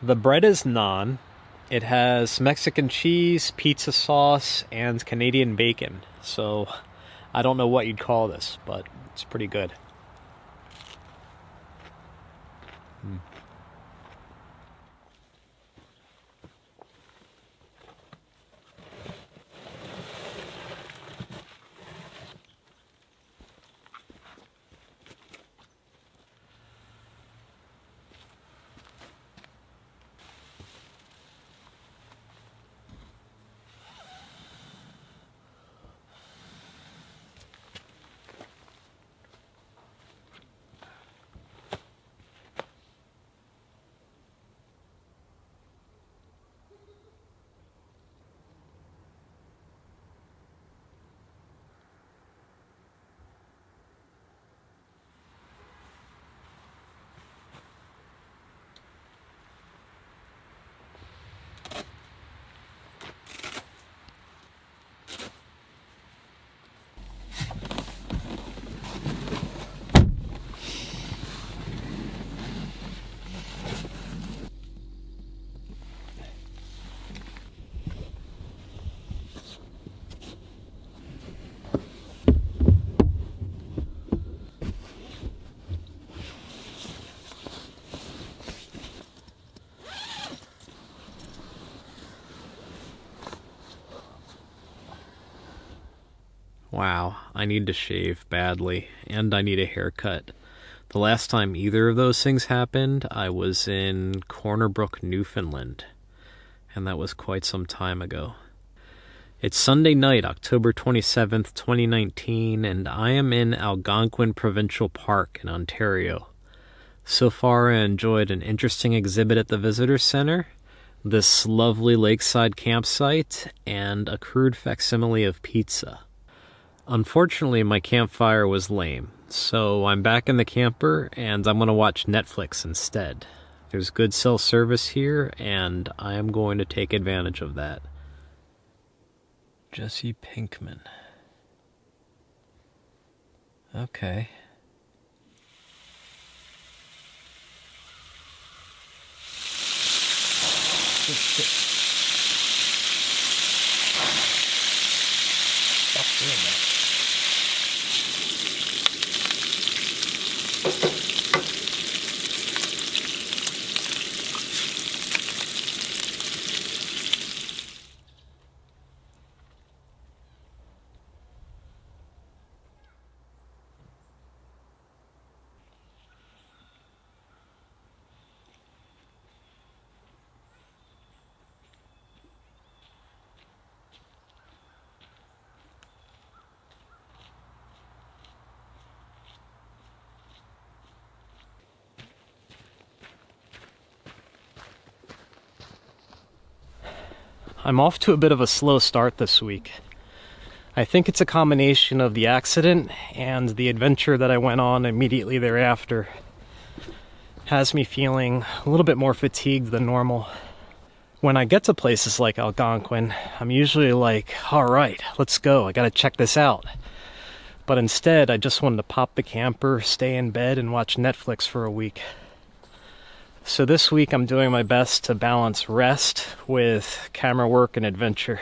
The bread is naan. It has Mexican cheese, pizza sauce, and Canadian bacon. So I don't know what you'd call this, but it's pretty good. Wow, I need to shave badly, and I need a haircut. The last time either of those things happened, I was in Corner Brook, Newfoundland, and that was quite some time ago. It's Sunday night, October 27th, 2019, and I am in Algonquin Provincial Park in Ontario. So far, I enjoyed an interesting exhibit at the Visitor Center, this lovely lakeside campsite, and a crude facsimile of pizza. Unfortunately, my campfire was lame, so I'm back in the camper and I'm going to watch Netflix instead. There's good cell service here, and I am going to take advantage of that. Jesse Pinkman. Okay. Oh, shit. Stop doing that. I'm off to a bit of a slow start this week. I think it's a combination of the accident and the adventure that I went on immediately thereafter. Has me feeling a little bit more fatigued than normal. When I get to places like Algonquin, I'm usually like, alright, let's go, I gotta check this out. But instead, I just wanted to pop the camper, stay in bed, and watch Netflix for a week. So this week I'm doing my best to balance rest with camera work and adventure.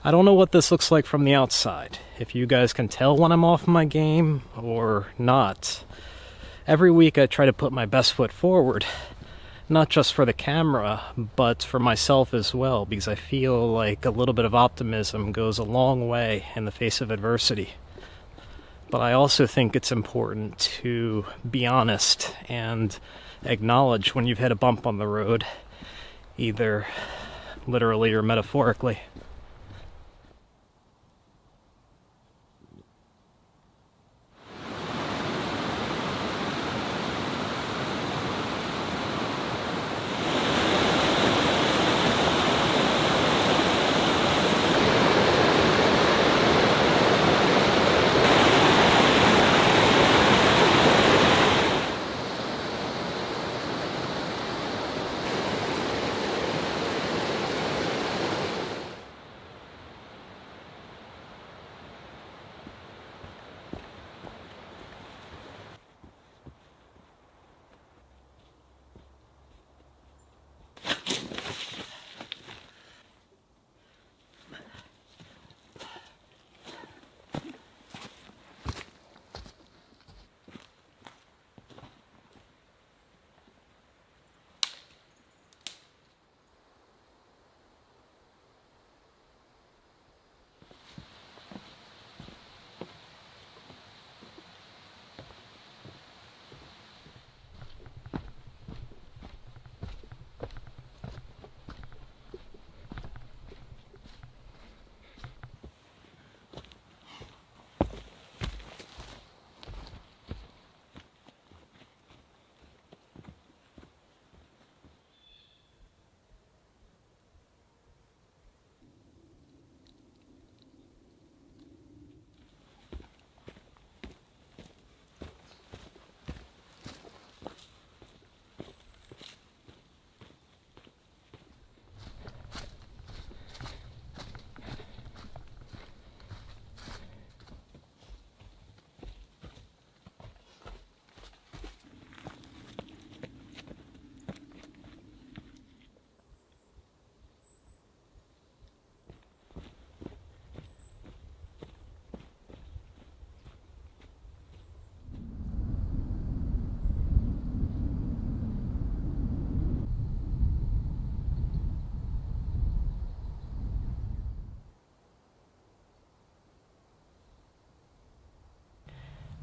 I don't know what this looks like from the outside, if you guys can tell when I'm off my game or not. Every week I try to put my best foot forward. Not just for the camera, but for myself as well, because I feel like a little bit of optimism goes a long way in the face of adversity. But I also think it's important to be honest and acknowledge when you've hit a bump on the road, either literally or metaphorically.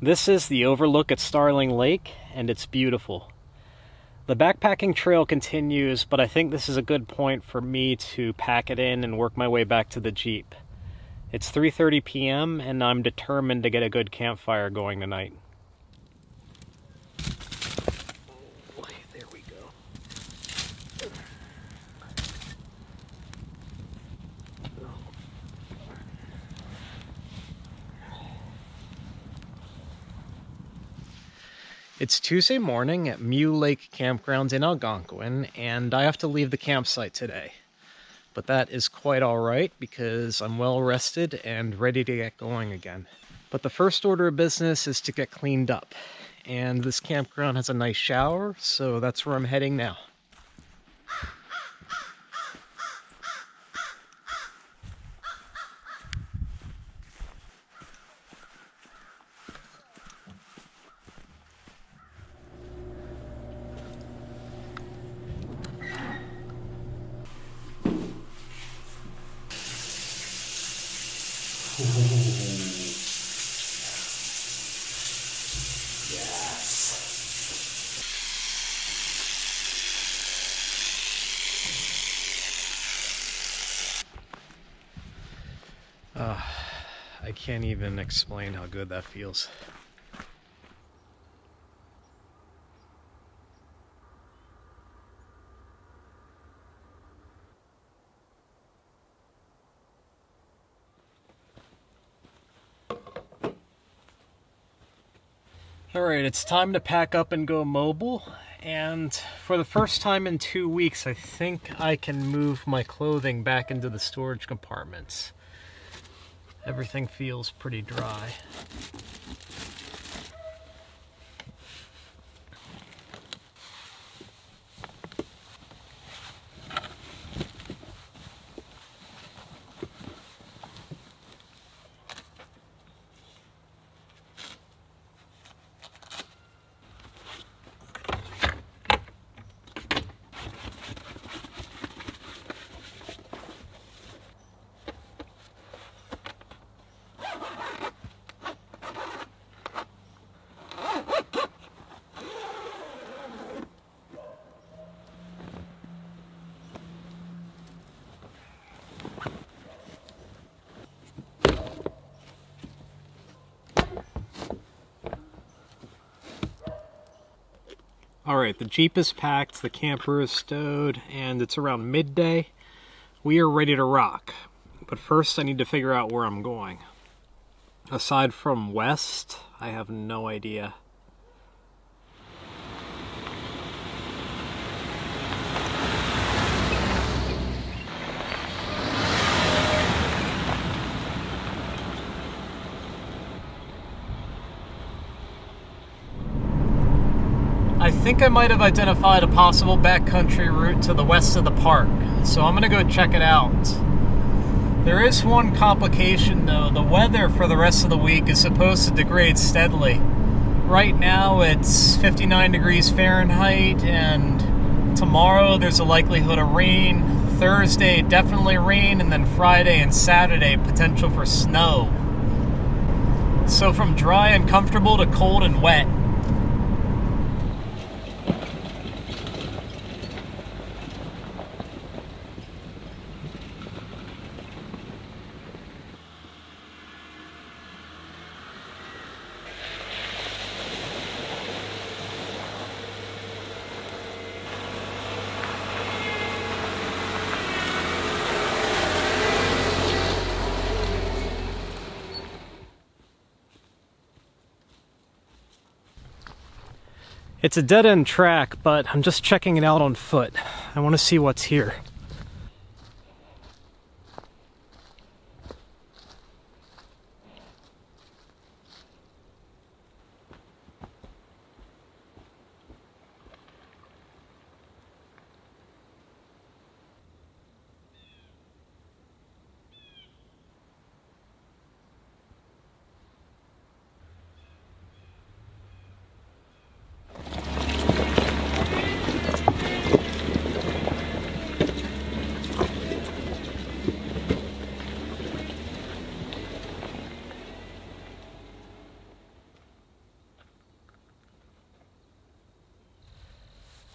This is the overlook at Starling Lake, and it's beautiful. The backpacking trail continues, but I think this is a good point for me to pack it in and work my way back to the Jeep. It's 3:30 p.m. and I'm determined to get a good campfire going tonight. There we go. It's Tuesday morning at Mew Lake Campground in Algonquin, and I have to leave the campsite today. But that is quite alright because I'm well rested and ready to get going again. But the first order of business is to get cleaned up. And this campground has a nice shower, so that's where I'm heading now. I can't even explain how good that feels. Alright, it's time to pack up and go mobile, and for the first time in 2 weeks, I think I can move my clothing back into the storage compartments. Everything feels pretty dry. Alright, the Jeep is packed, the camper is stowed, and it's around midday. We are ready to rock. But first I need to figure out where I'm going. Aside from west, I have no idea. I think I might have identified a possible backcountry route to the west of the park, so I'm gonna go check it out. There is one complication though. The weather for the rest of the week is supposed to degrade steadily. Right now it's 59 degrees Fahrenheit, and tomorrow there's a likelihood of rain. Thursday definitely rain, and then Friday and Saturday potential for snow. So from dry and comfortable to cold and wet. It's a dead-end track, but I'm just checking it out on foot. I want to see what's here.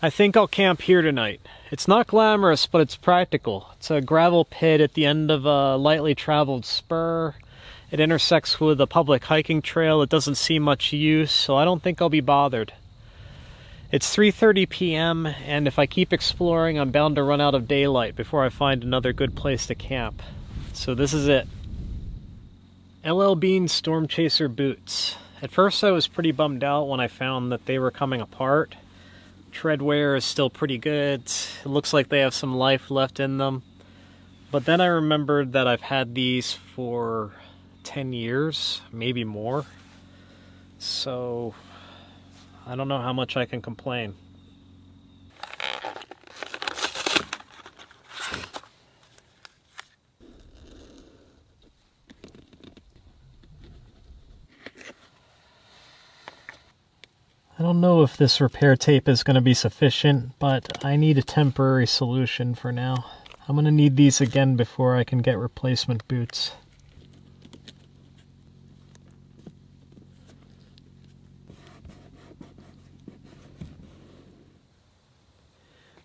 I think I'll camp here tonight. It's not glamorous, but it's practical. It's a gravel pit at the end of a lightly traveled spur. It intersects with a public hiking trail that doesn't see much use, so I don't think I'll be bothered. It's 3:30 p.m., and if I keep exploring, I'm bound to run out of daylight before I find another good place to camp. So this is it. LL Bean Storm Chaser boots. At first I was pretty bummed out when I found that they were coming apart. Tread wear is still pretty good. It looks like they have some life left in them. But then I remembered that I've had these for 10 years, maybe more. So I don't know how much I can complain. I don't know if this repair tape is going to be sufficient, but I need a temporary solution for now. I'm going to need these again before I can get replacement boots.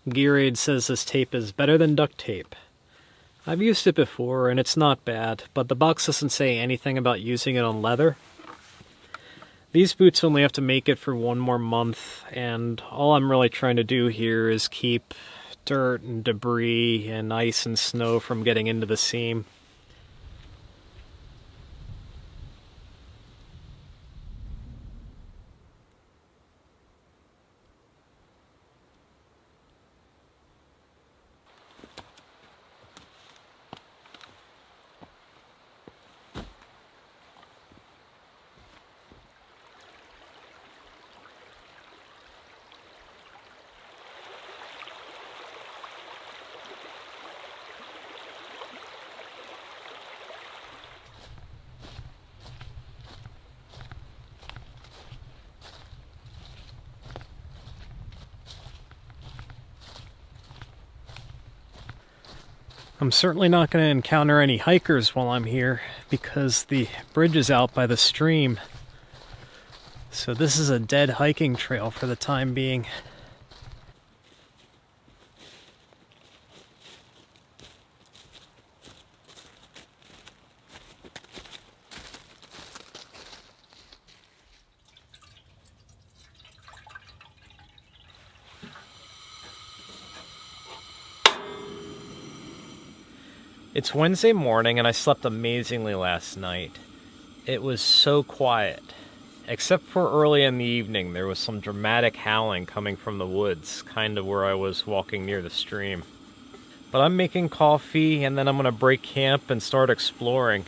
GearAid says this tape is better than duct tape. I've used it before and it's not bad, but the box doesn't say anything about using it on leather. These boots only have to make it for one more month, and all I'm really trying to do here is keep dirt and debris and ice and snow from getting into the seam. I'm certainly not going to encounter any hikers while I'm here because the bridge is out by the stream. So this is a dead hiking trail for the time being. It's Wednesday morning and I slept amazingly last night. It was so quiet. Except for early in the evening, there was some dramatic howling coming from the woods, kind of where I was walking near the stream. But I'm making coffee and then I'm going to break camp and start exploring.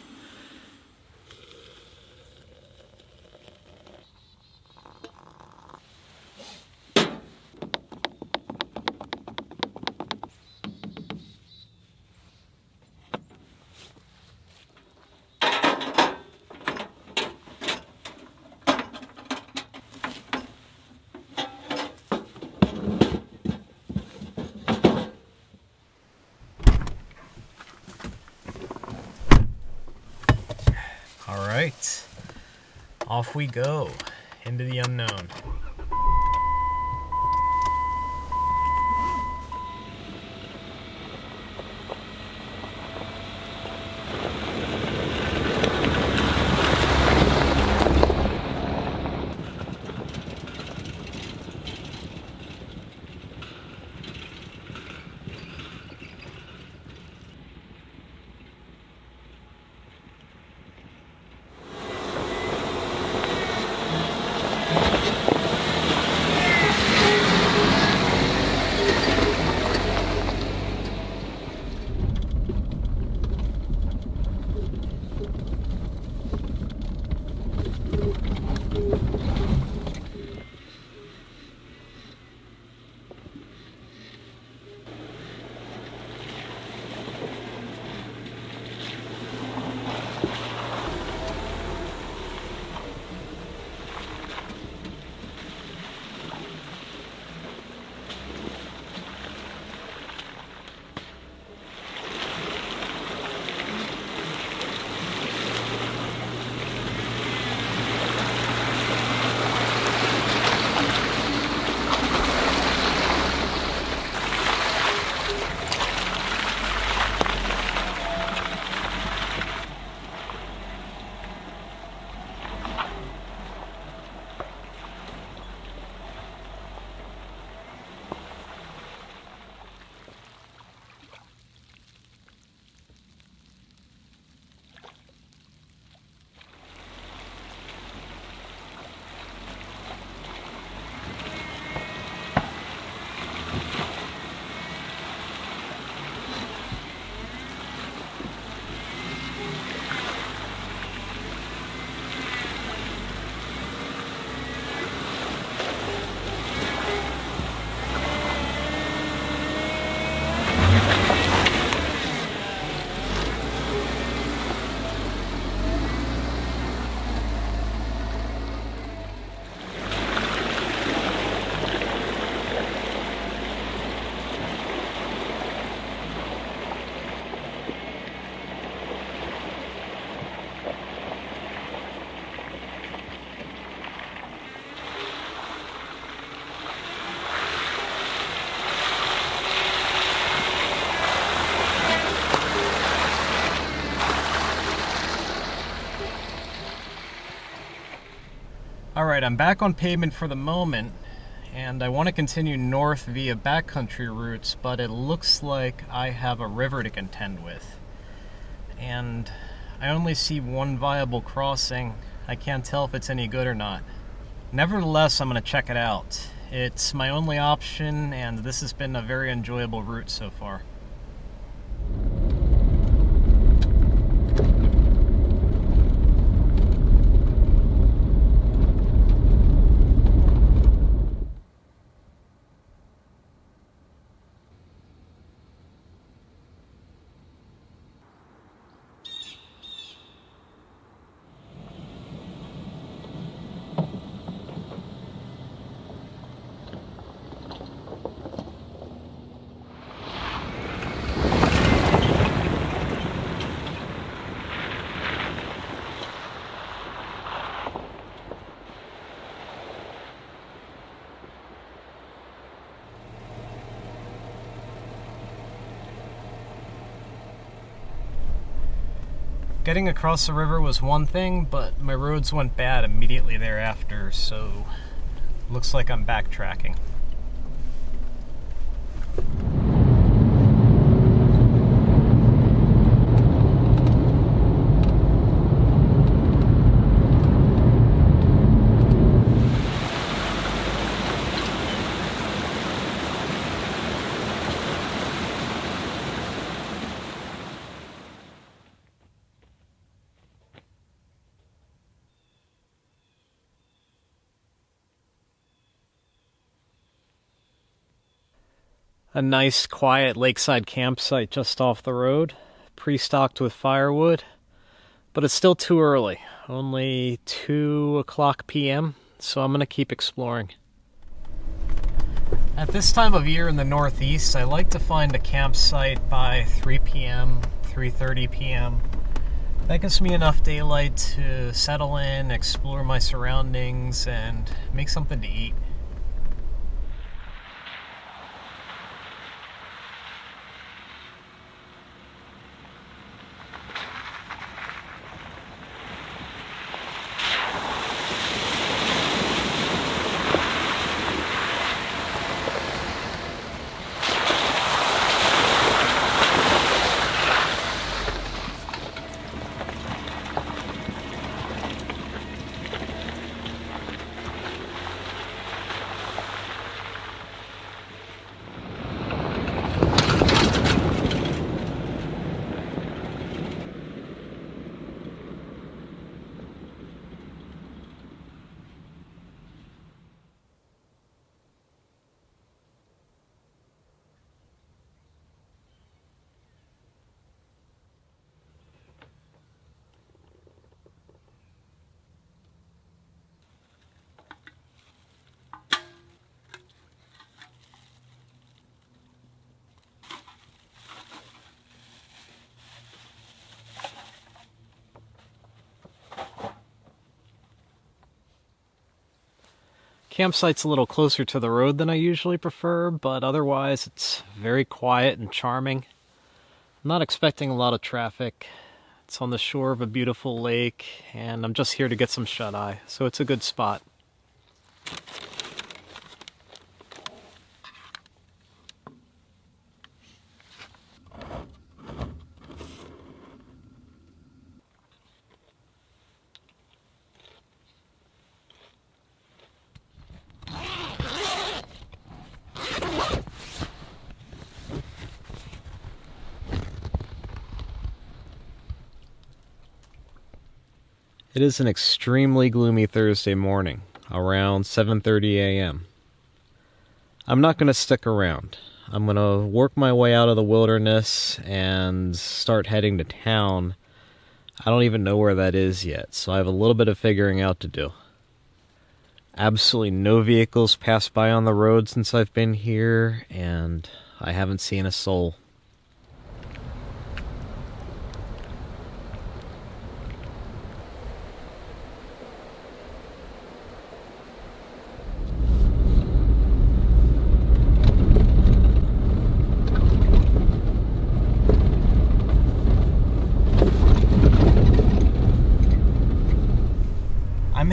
Alright, off we go into the unknown. Alright, I'm back on pavement for the moment, and I want to continue north via backcountry routes, but it looks like I have a river to contend with. And I only see one viable crossing. I can't tell if it's any good or not. Nevertheless, I'm going to check it out. It's my only option, and this has been a very enjoyable route so far. Getting across the river was one thing, but my roads went bad immediately thereafter, so looks like I'm backtracking. A nice, quiet lakeside campsite just off the road, pre-stocked with firewood, but it's still too early, only 2 o'clock p.m., so I'm going to keep exploring. At this time of year in the Northeast, I like to find a campsite by 3 p.m., 3:30 p.m. That gives me enough daylight to settle in, explore my surroundings, and make something to eat. Campsite's a little closer to the road than I usually prefer, but otherwise it's very quiet and charming. I'm not expecting a lot of traffic. It's on the shore of a beautiful lake, and I'm just here to get some shut-eye, so it's a good spot. It is an extremely gloomy Thursday morning, around 7:30 a.m. I'm not going to stick around. I'm going to work my way out of the wilderness and start heading to town. I don't even know where that is yet, so I have a little bit of figuring out to do. Absolutely no vehicles passed by on the road since I've been here, and I haven't seen a soul.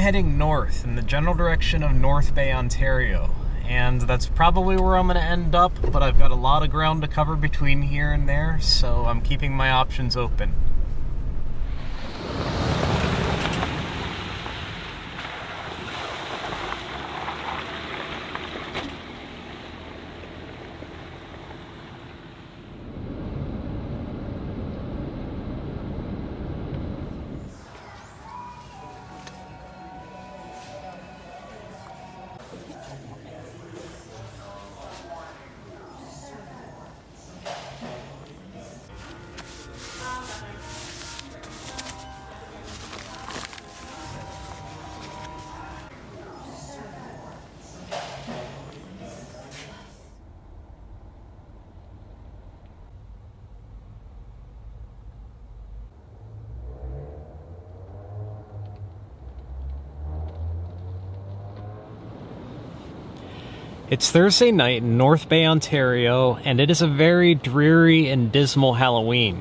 heading north in the general direction of North Bay, Ontario. And that's probably where I'm going to end up, but I've got a lot of ground to cover between here and there, so I'm keeping my options open. It's Thursday night in North Bay, Ontario, and it is a very dreary and dismal Halloween.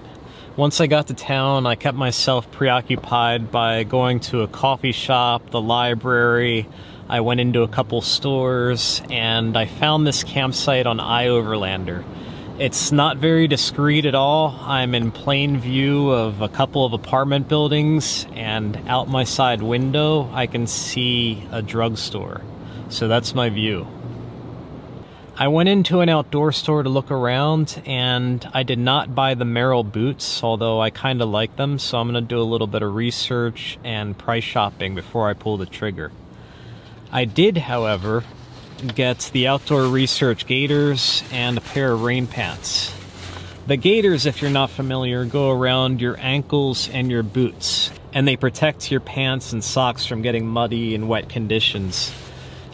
Once I got to town, I kept myself preoccupied by going to a coffee shop, the library. I went into a couple stores, and I found this campsite on iOverlander. It's not very discreet at all. I'm in plain view of a couple of apartment buildings, and out my side window, I can see a drugstore. So that's my view. I went into an outdoor store to look around, and I did not buy the Merrell boots, although I kind of like them, so I'm going to do a little bit of research and price shopping before I pull the trigger. I did, however, get the Outdoor Research gaiters and a pair of rain pants. The gaiters, if you're not familiar, go around your ankles and your boots, and they protect your pants and socks from getting muddy in wet conditions.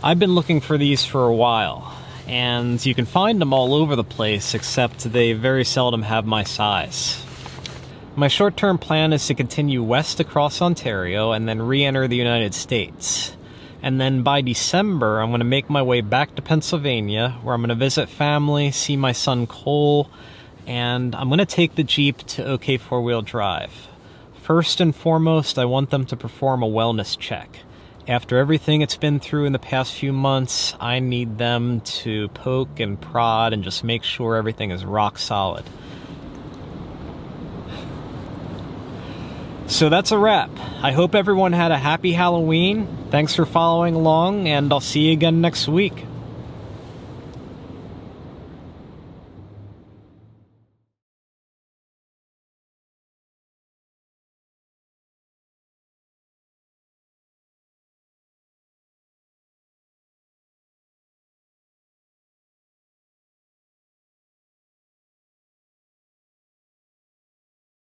I've been looking for these for a while, and you can find them all over the place, except they very seldom have my size. My short-term plan is to continue west across Ontario and then re-enter the United States. And then by December, I'm going to make my way back to Pennsylvania, where I'm going to visit family, see my son Cole, and I'm going to take the Jeep to OK Four-Wheel Drive. First and foremost, I want them to perform a wellness check. After everything it's been through in the past few months, I need them to poke and prod and just make sure everything is rock solid. So that's a wrap. I hope everyone had a happy Halloween. Thanks for following along, and I'll see you again next week.